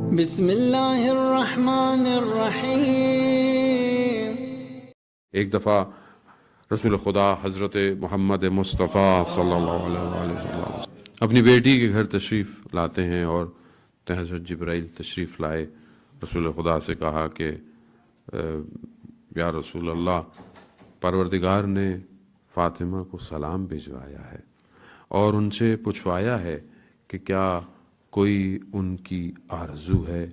بسم اللہ الرحمن الرحیم۔ ایک دفعہ رسول خدا حضرت محمد مصطفیٰ صلی اللہ علیہ وسلم اپنی بیٹی کے گھر تشریف لاتے ہیں، اور حضرت جبرائیل تشریف لائے، رسول خدا سے کہا کہ یا رسول اللہ، پروردگار نے فاطمہ کو سلام بھجوایا ہے اور ان سے پوچھوایا ہے کہ کیا کوئی ان کی آرزو ہے،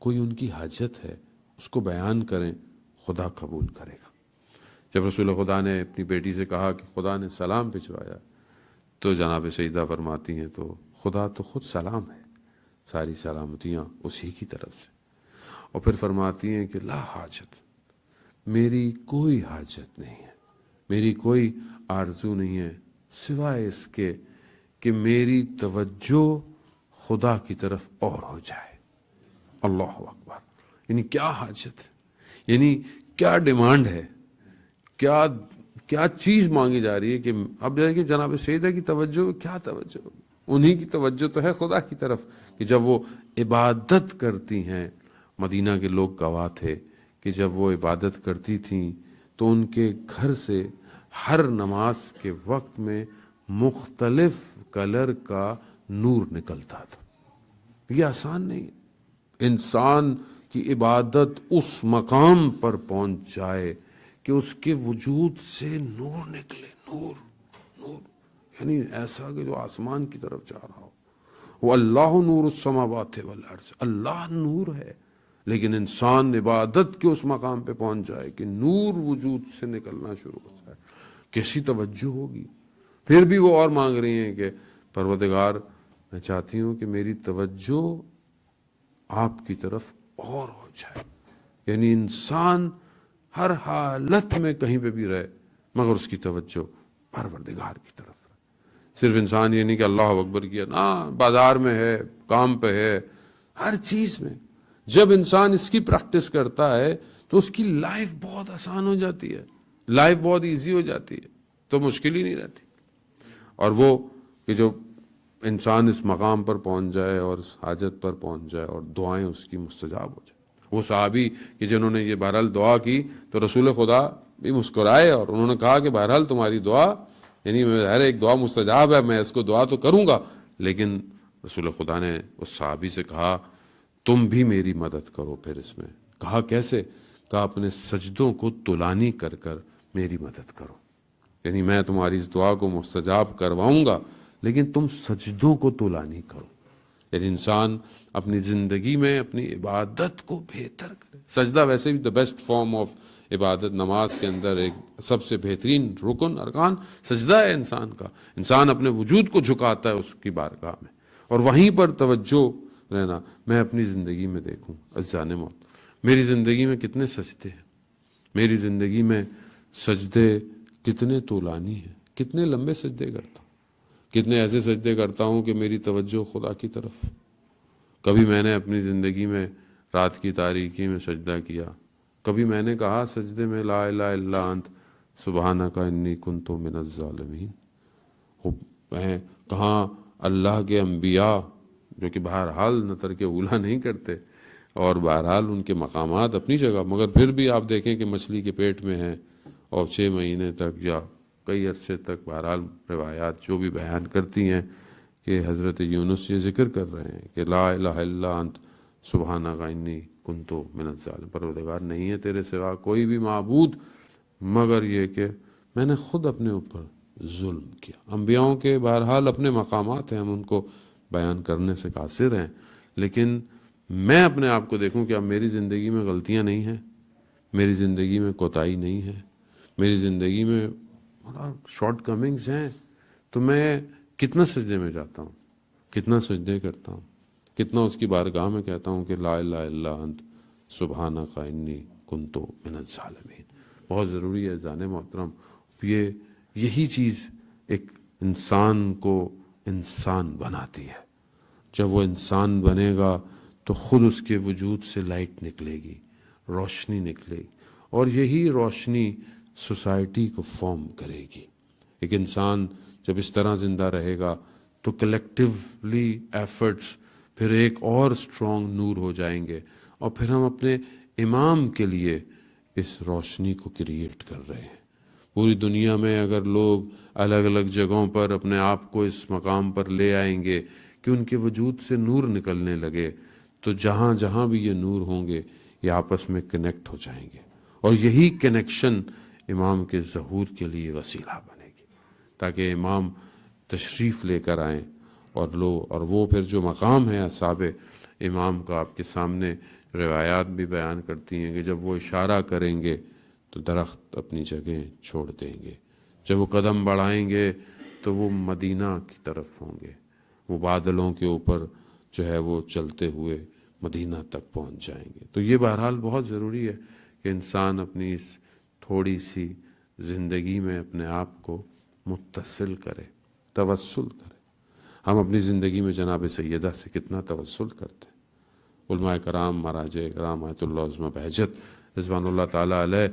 کوئی ان کی حاجت ہے، اس کو بیان کریں، خدا قبول کرے گا۔ جب رسول خدا نے اپنی بیٹی سے کہا کہ خدا نے سلام بھجوایا، تو جناب سیدہ فرماتی ہیں تو خدا تو خود سلام ہے، ساری سلامتیاں اسی کی طرف سے، اور پھر فرماتی ہیں کہ لا حاجت، میری کوئی حاجت نہیں ہے، میری کوئی آرزو نہیں ہے سوائے اس کے کہ میری توجہ خدا کی طرف اور ہو جائے۔ اللہ اکبر! یعنی کیا حاجت ہے، یعنی کیا ڈیمانڈ ہے، کیا چیز مانگی جا رہی ہے کہ اب دیکھیں جناب سیدہ کی توجہ، کیا توجہ، انہی کی توجہ تو ہے خدا کی طرف، کہ جب وہ عبادت کرتی ہیں، مدینہ کے لوگ گواہ تھے کہ جب وہ عبادت کرتی تھیں تو ان کے گھر سے ہر نماز کے وقت میں مختلف کلر کا نور نکلتا تھا۔ یہ آسان نہیں ہے، انسان کی عبادت اس مقام پر پہنچ جائے کہ اس کے وجود سے نور نکلے، نور یعنی ایسا کہ جو آسمان کی طرف جا رہا ہو۔ وہ اللہ نور السماوات والارض، اللہ نور ہے، لیکن انسان عبادت کے اس مقام پہ پہنچ جائے کہ نور وجود سے نکلنا شروع ہو جائے، کیسی توجہ ہوگی۔ پھر بھی وہ اور مانگ رہی ہیں کہ پروردگار، میں چاہتی ہوں کہ میری توجہ آپ کی طرف اور ہو جائے، یعنی انسان ہر حالت میں کہیں پہ بھی رہے مگر اس کی توجہ پروردگار کی طرف رہے۔ صرف انسان یہ نہیں کہ اللہ اکبر کیا، نا بازار میں ہے، کام پہ ہے، ہر چیز میں جب انسان اس کی پریکٹس کرتا ہے تو اس کی لائف بہت آسان ہو جاتی ہے، لائف بہت ایزی ہو جاتی ہے، تو مشکل ہی نہیں رہتی۔ اور وہ کہ جو انسان اس مقام پر پہنچ جائے اور اس حاجت پر پہنچ جائے اور دعائیں اس کی مستجاب ہو جائیں۔ وہ صحابی کہ جنہوں نے یہ بہرحال دعا کی تو رسول خدا بھی مسکرائے اور انہوں نے کہا کہ بہرحال تمہاری دعا، یعنی ہر ایک دعا مستجاب ہے، میں اس کو دعا تو کروں گا، لیکن رسول خدا نے اس صحابی سے کہا تم بھی میری مدد کرو۔ پھر اس میں کہا کیسے؟ کہا اپنے سجدوں کو طولانی کر کر میری مدد کرو، یعنی میں تمہاری اس دعا کو مستجاب کرواؤں گا لیکن تم سجدوں کو طولانی کرو۔ یعنی انسان اپنی زندگی میں اپنی عبادت کو بہتر کرے۔ سجدہ ویسے بھی the best form of عبادت، نماز کے اندر ایک سب سے بہترین رکن ارکان سجدہ ہے انسان کا۔ انسان اپنے وجود کو جھکاتا ہے اس کی بارگاہ میں، اور وہیں پر توجہ رہنا۔ میں اپنی زندگی میں دیکھوں عزیزان موت، میری زندگی میں کتنے سجدے ہیں، میری زندگی میں سجدے کتنے طولانی ہیں، کتنے لمبے سجدے کرتا ہوں، کتنے ایسے سجدے کرتا ہوں کہ میری توجہ خدا کی طرف۔ کبھی میں نے اپنی زندگی میں رات کی تاریکی میں سجدہ کیا، کبھی میں نے کہا سجدے میں لا الہ الا انت سبحانک انی کنت من الظالمین۔ میں کہاں اللہ کے انبیاء جو کہ بہرحال نہ ترک اولیٰ نہیں کرتے، اور بہرحال ان کے مقامات اپنی جگہ، مگر پھر بھی آپ دیکھیں کہ مچھلی کے پیٹ میں ہیں اور 6 مہینے تک یا کئی عرصے تک، بہرحال روایات جو بھی بیان کرتی ہیں کہ حضرت یونس یہ ذکر کر رہے ہیں کہ لا الہ الا انت سبحانک انی کنت من الظالمین، پروردگار نہیں ہے تیرے سوا کوئی بھی معبود مگر یہ کہ میں نے خود اپنے اوپر ظلم کیا۔ انبیاؤں کے بہرحال اپنے مقامات ہیں، ہم ان کو بیان کرنے سے قاصر ہیں، لیکن میں اپنے آپ کو دیکھوں کہ اب میری زندگی میں غلطیاں نہیں ہیں، میری زندگی میں کوتاہی نہیں ہے، میری زندگی میں شارٹ کمنگز ہیں، تو میں کتنا سجدے میں جاتا ہوں، کتنا سجدے کرتا ہوں، کتنا اس کی بارگاہ میں کہتا ہوں کہ لا الہ الا انت سبحانک انی کنت من الظالمین۔ بہت ضروری ہے جان محترم، یہی چیز ایک انسان کو انسان بناتی ہے۔ جب وہ انسان بنے گا تو خود اس کے وجود سے لائٹ نکلے گی، روشنی نکلے گی، اور یہی روشنی سوسائٹی کو فارم کرے گی۔ ایک انسان جب اس طرح زندہ رہے گا تو کلیکٹیولی ایفرٹس پھر ایک اور اسٹرانگ نور ہو جائیں گے، اور پھر ہم اپنے امام کے لیے اس روشنی کو کریٹ کر رہے ہیں۔ پوری دنیا میں اگر لوگ الگ الگ جگہوں پر اپنے آپ کو اس مقام پر لے آئیں گے کہ ان کے وجود سے نور نکلنے لگے، تو جہاں جہاں بھی یہ نور ہوں گے یہ آپس میں کنیکٹ ہو جائیں گے، اور یہی کنیکشن امام کے ظہور کے لیے وسیلہ بنے گی، تاکہ امام تشریف لے کر آئیں اور وہ پھر جو مقام ہے اصحاب امام کا آپ کے سامنے روایات بھی بیان کرتی ہیں کہ جب وہ اشارہ کریں گے تو درخت اپنی جگہ چھوڑ دیں گے، جب وہ قدم بڑھائیں گے تو وہ مدینہ کی طرف ہوں گے، وہ بادلوں کے اوپر جو ہے وہ چلتے ہوئے مدینہ تک پہنچ جائیں گے۔ تو یہ بہرحال بہت ضروری ہے کہ انسان اپنی اس تھوڑی سی زندگی میں اپنے آپ کو متصل کرے، توسل کرے۔ ہم اپنی زندگی میں جناب سیدہ سے کتنا توسل کرتے ہیں۔ علماء کرام، مراجع کرام، آیت اللہ عظمہ بہجت رضوان اللہ تعالیٰ علیہ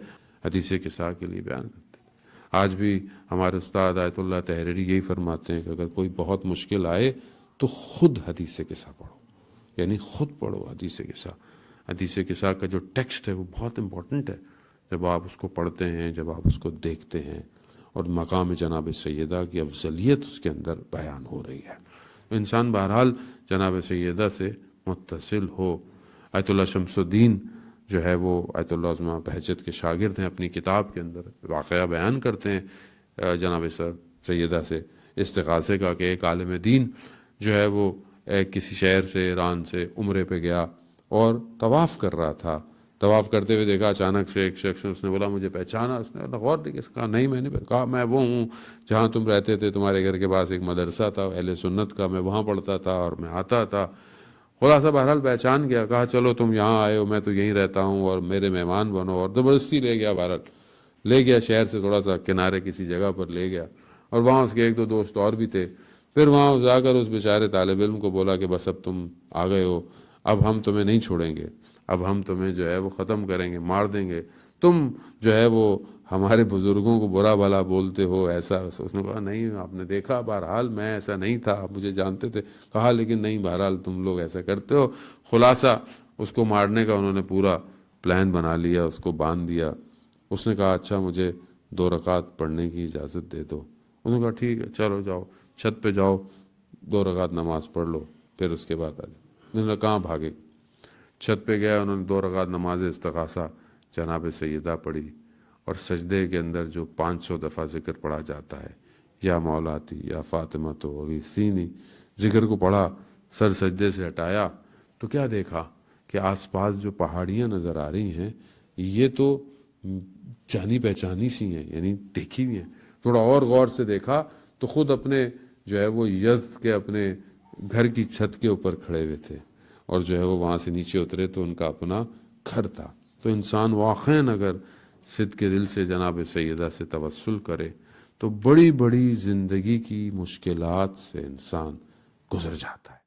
حدیث قصہ کے لیے بیان کرتے ہیں۔ آج بھی ہمارے استاد آیت اللہ تحریری یہی فرماتے ہیں کہ اگر کوئی بہت مشکل آئے تو خود حدیث قصہ پڑھو، یعنی خود پڑھو حدیث قصہ۔ حدیث قصہ کا جو ٹیکسٹ ہے وہ بہت امپورٹنٹ ہے۔ جب آپ اس کو پڑھتے ہیں، جب آپ اس کو دیکھتے ہیں، اور مقام جناب سیدہ کی افضلیت اس کے اندر بیان ہو رہی ہے، انسان بہرحال جناب سیدہ سے متصل ہو۔ آیت اللہ شمس الدین جو ہے وہ آیت اللہ عظمہ بہجت کے شاگرد ہیں، اپنی کتاب کے اندر واقعہ بیان کرتے ہیں جناب سیدہ سے استغاثے کا کہ ایک عالم دین جو ہے وہ کسی شہر سے، ایران سے عمرے پہ گیا اور طواف کر رہا تھا۔ طواف کرتے ہوئے دیکھا اچانک سے ایک شخص، اس نے بولا مجھے پہچانا؟ اس نے غور نہیں کہا نہیں میں نے کہا میں وہ ہوں جہاں تم رہتے تھے، تمہارے گھر کے پاس ایک مدرسہ تھا اہل سنت کا، میں وہاں پڑھتا تھا اور میں آتا تھا۔ خلاصہ بہرحال پہچان گیا، کہا چلو تم یہاں آئے ہو، میں تو یہیں رہتا ہوں اور میرے مہمان بنو، اور زبردستی لے گیا، بہرحال لے گیا شہر سے تھوڑا سا کنارے کسی جگہ پر لے گیا، اور وہاں اس کے ایک دو دوست اور بھی تھے۔ پھر وہاں جا کر اس بیچارے طالب علم کو بولا کہ بس اب تم آ گئے ہو، اب ہم تمہیں نہیں چھوڑیں گے، اب ہم تمہیں جو ہے وہ ختم کریں گے، مار دیں گے، تم جو ہے وہ ہمارے بزرگوں کو برا بھلا بولتے ہو ایسا۔ اس نے کہا نہیں آپ نے دیکھا، بہرحال میں ایسا نہیں تھا، آپ مجھے جانتے تھے۔ کہا لیکن نہیں بہرحال تم لوگ ایسا کرتے ہو۔ خلاصہ اس کو مارنے کا انہوں نے پورا پلان بنا لیا، اس کو باندھ دیا۔ اس نے کہا اچھا مجھے 2 رکعت پڑھنے کی اجازت دے دو۔ انہوں نے کہا ٹھیک ہے چلو جاؤ چھت پہ جاؤ 2 رکعت نماز پڑھ لو، پھر اس کے بعد آ جاؤ۔ انہوں نے کہاں بھاگے؟ چھت پہ گیا، انہوں نے 2 رکعت نماز استغاثہ جناب سیدہ پڑھی، اور سجدے کے اندر جو 500 دفعہ ذکر پڑھا جاتا ہے، یا مولاتی یا فاطمہ تو اغیثینی، ذکر کو پڑھا، سر سجدے سے ہٹایا تو کیا دیکھا کہ آس پاس جو پہاڑیاں نظر آ رہی ہیں یہ تو جانی پہچانی سی ہیں، یعنی دیکھی ہوئی ہیں۔ تھوڑا اور غور سے دیکھا تو خود اپنے جو ہے وہ یزد کے اپنے گھر کی چھت کے اوپر کھڑے ہوئے تھے، اور جو ہے وہ وہاں سے نیچے اترے تو ان کا اپنا گھر تھا۔ تو انسان واقعاً اگر صدق کے دل سے جناب سیدہ سے توسل کرے تو بڑی بڑی زندگی کی مشکلات سے انسان گزر جاتا ہے۔